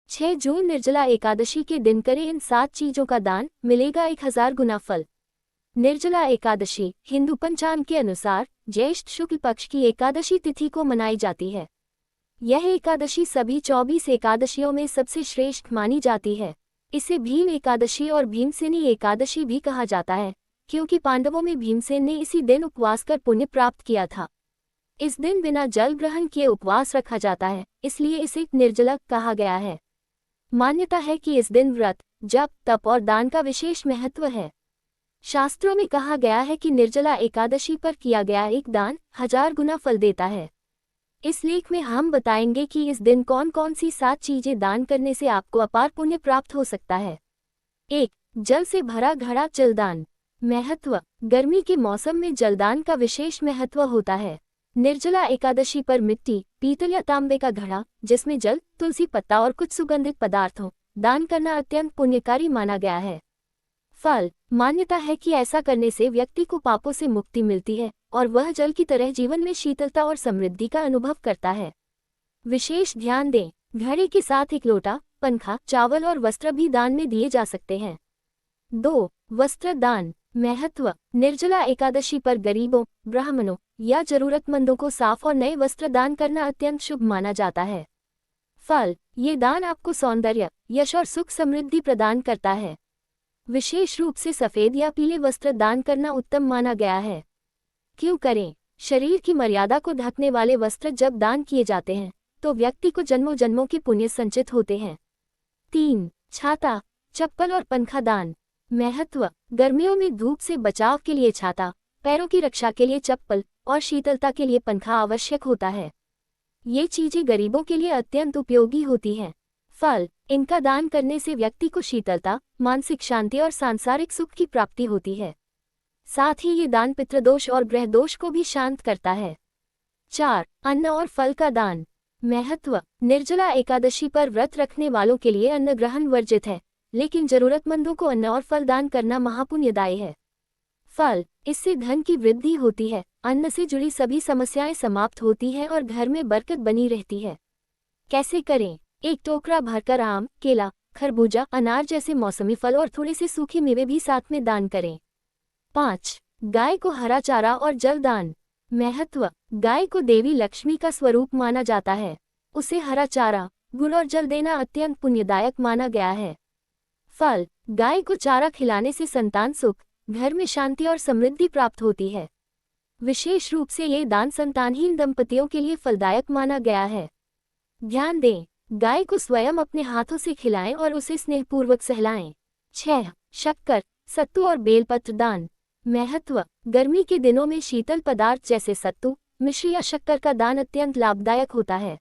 6 जून निर्जला एकादशी के दिन करें इन 7 चीजों का दान, मिलेगा 1000 गुना फल। निर्जला एकादशी हिंदू पंचांग के अनुसार ज्येष्ठ शुक्ल पक्ष की एकादशी तिथि को मनाई जाती है। यह एकादशी सभी 24 एकादशियों में सबसे श्रेष्ठ मानी जाती है। इसे भीम एकादशी और भीमसेनी एकादशी भी कहा जाता है, क्योंकि पांडवों में भीमसेन ने इसी दिन उपवास कर पुण्य प्राप्त किया था। इस दिन बिना जल ग्रहण किए उपवास रखा जाता है, इसलिए इसे निर्जला कहा गया है। मान्यता है कि इस दिन व्रत, जप, तप और दान का विशेष महत्व है। शास्त्रों में कहा गया है कि निर्जला एकादशी पर किया गया एक दान 1000 गुना फल देता है। इस लेख में हम बताएंगे कि इस दिन कौन कौन सी 7 चीजें दान करने से आपको अपार पुण्य प्राप्त हो सकता है। 1. जल से भरा घड़ा जलदान। महत्व। गर्मी के मौसम में जलदान का विशेष महत्व होता है। निर्जला एकादशी पर मिट्टी, पीतल या तांबे का घड़ा जिसमें जल, तुलसी पत्ता और कुछ सुगंधित पदार्थ हो, दान करना अत्यंत पुण्यकारी माना गया है। फल। मान्यता है कि ऐसा करने से व्यक्ति को पापों से मुक्ति मिलती है और वह जल की तरह जीवन में शीतलता और समृद्धि का अनुभव करता है। विशेष ध्यान दें, घड़े के साथ एक लोटा, पंखा, चावल और वस्त्र भी दान में दिए जा सकते हैं। 2. वस्त्र दान। महत्व। निर्जला एकादशी पर गरीबों, ब्राह्मणों या जरूरतमंदों को साफ और नए वस्त्र दान करना अत्यंत शुभ माना जाता है। फल। ये दान आपको सौंदर्य, यश और सुख समृद्धि प्रदान करता है। विशेष रूप से सफेद या पीले वस्त्र दान करना उत्तम माना गया है। क्यों करें? शरीर की मर्यादा को ढकने वाले वस्त्र जब दान किए जाते हैं तो व्यक्ति को जन्मों जन्मों के पुण्य संचित होते हैं। 3. छाता, चप्पल और पंखा दान। महत्व। गर्मियों में धूप से बचाव के लिए छाता, पैरों की रक्षा के लिए चप्पल और शीतलता के लिए पंखा आवश्यक होता है। ये चीजें गरीबों के लिए अत्यंत उपयोगी होती हैं। फल। इनका दान करने से व्यक्ति को शीतलता, मानसिक शांति और सांसारिक सुख की प्राप्ति होती है। साथ ही ये दान पितृदोष और ग्रह दोष को भी शांत करता है। 4. अन्न और फल का दान। महत्व। निर्जला एकादशी पर व्रत रखने वालों के लिए अन्न ग्रहण वर्जित है, लेकिन जरूरतमंदों को अन्न और फल दान करना महापुण्यदायी है। फल। इससे धन की वृद्धि होती है, अन्न से जुड़ी सभी समस्याएं समाप्त होती हैं और घर में बरकत बनी रहती है। कैसे करें? एक टोकरा भरकर आम, केला, खरबूजा, अनार जैसे मौसमी फल और थोड़े से सूखे मेवे भी साथ में दान करें। 5. गाय को हरा चारा और जल दान। महत्व। गाय को देवी लक्ष्मी का स्वरूप माना जाता है। उसे हरा चारा, गुड़ और जल देना अत्यंत पुण्यदायक माना गया है। फल। गाय को चारा खिलाने से संतान सुख, घर में शांति और समृद्धि प्राप्त होती है। विशेष रूप से ये दान संतानहीन दंपतियों के लिए फलदायक माना गया है। ध्यान दें, गाय को स्वयं अपने हाथों से खिलाएं और उसे स्नेहपूर्वक सहलाएं। 6. शक्कर, सत्तू और बेलपत्र दान। महत्व। गर्मी के दिनों में शीतल पदार्थ जैसे सत्तू, मिश्री या शक्कर का दान अत्यंत लाभदायक होता है।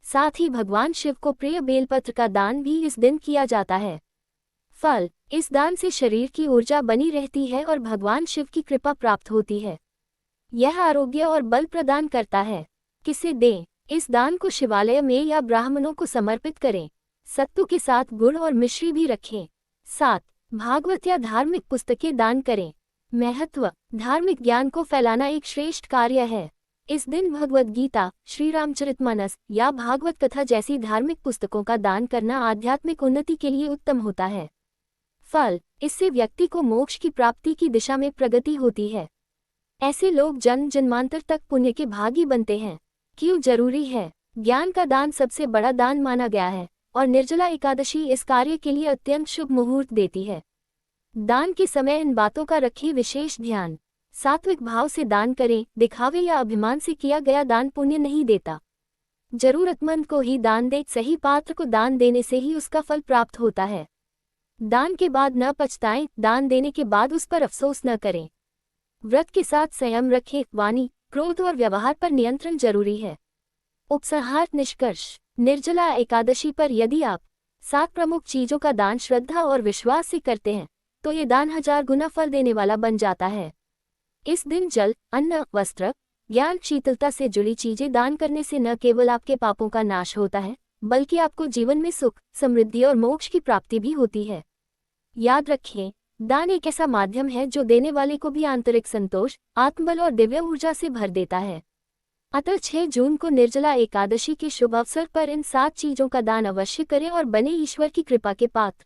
साथ ही भगवान शिव को प्रिय बेलपत्र का दान भी इस दिन किया जाता है। फल। इस दान से शरीर की ऊर्जा बनी रहती है और भगवान शिव की कृपा प्राप्त होती है। यह आरोग्य और बल प्रदान करता है। किसे दें? इस दान को शिवालय में या ब्राह्मणों को समर्पित करें। सत्तू के साथ गुड़ और मिश्री भी रखें। 7. भागवत या धार्मिक पुस्तकें दान करें। महत्व। धार्मिक ज्ञान को फैलाना एक श्रेष्ठ कार्य है। इस दिन भगवद गीता, श्री रामचरितमानस या भागवत कथा जैसी धार्मिक पुस्तकों का दान करना आध्यात्मिक उन्नति के लिए उत्तम होता है। फल। इससे व्यक्ति को मोक्ष की प्राप्ति की दिशा में प्रगति होती है। ऐसे लोग जन्म जन्मांतर तक पुण्य के भागी बनते हैं। क्यों जरूरी है? ज्ञान का दान सबसे बड़ा दान माना गया है और निर्जला एकादशी इस कार्य के लिए अत्यंत शुभ मुहूर्त देती है। दान के समय इन बातों का रखें विशेष ध्यान। सात्विक भाव से दान करें, दिखावे या अभिमान से किया गया दान पुण्य नहीं देता। जरूरतमंद को ही दान दे, सही पात्र को दान देने से ही उसका फल प्राप्त होता है। दान के बाद न पछताएं, दान देने के बाद उस पर अफसोस न करें। व्रत के साथ संयम रखें, वाणी, क्रोध और व्यवहार पर नियंत्रण जरूरी है। उपसंहार निष्कर्ष। निर्जला एकादशी पर यदि आप 7 प्रमुख चीजों का दान श्रद्धा और विश्वास से करते हैं तो ये दान 1000 गुना फल देने वाला बन जाता है। इस दिन जल, अन्न, वस्त्र, ज्ञान, शीतलता से जुड़ी चीजें दान करने से न केवल आपके पापों का नाश होता है बल्कि आपको जीवन में सुख, समृद्धि और मोक्ष की प्राप्ति भी होती है। याद रखें, दान एक ऐसा माध्यम है जो देने वाले को भी आंतरिक संतोष, आत्मबल और दिव्य ऊर्जा से भर देता है। अतः 6 जून को निर्जला एकादशी के शुभ अवसर पर इन 7 चीजों का दान अवश्य करें और बने ईश्वर की कृपा के पात्र।